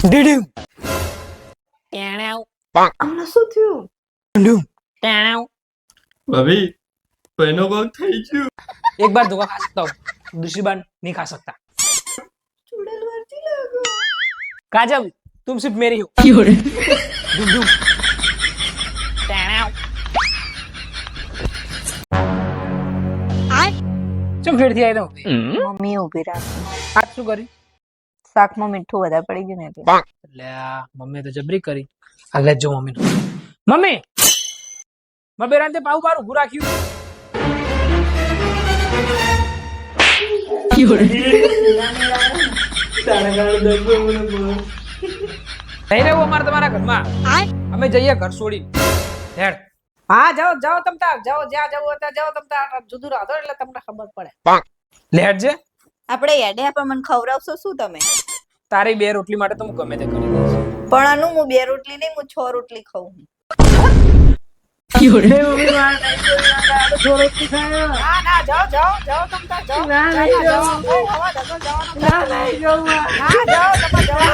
ડીડું ટેણાવ હમણાં શું થયું? ડીડું ટેણાવ भाभी बहनों को થઈ ગયું एक बार धोखा खा सकता हूँ, दूसरी बार नहीं खा सकता। ચૂડેલ વાંચી લાગો. काजल तुम सिर्फ मेरी हो। डुम टेणाव चम ફેરથી આવી તો મમ્મી ઊભી રાખ. આજ શું કરી? શાકમાં મીઠું વધારે પડી ગયું ને એટલે. એટલે આ મમ્મી તો જબરી કરી. આ લે જો મમ્મી મમ્મી મબેરાન તે પાઉ બાર ઉભું રાખ્યું. નહીં રહેવું અમારે તમારા ઘરમાં. અમે જઈએ ઘર છોડી. હેડ. હા જાઓ જાઓ તમ તાર જાઓ જ્યાં જવું ત્યાં જાઓ તમ તાર જુદું રાધો એટલે તમને ખબર પડે. લેટ જે આપણે યાડે પણ મને ખવડાવશો શું તમે? તારી બે રોટલી માટે તો હું ગમે તે કરી દઈશ. પણ આનું હું 2 રોટલી નહીં, હું 6 રોટલી ખાઉં. ના ના જાઓ જાઓ જાઓ તમ તાર જાઓ. ના ના જાઓ. હવા ધગો જવાનું. ના જાઓ તમે જાઓ.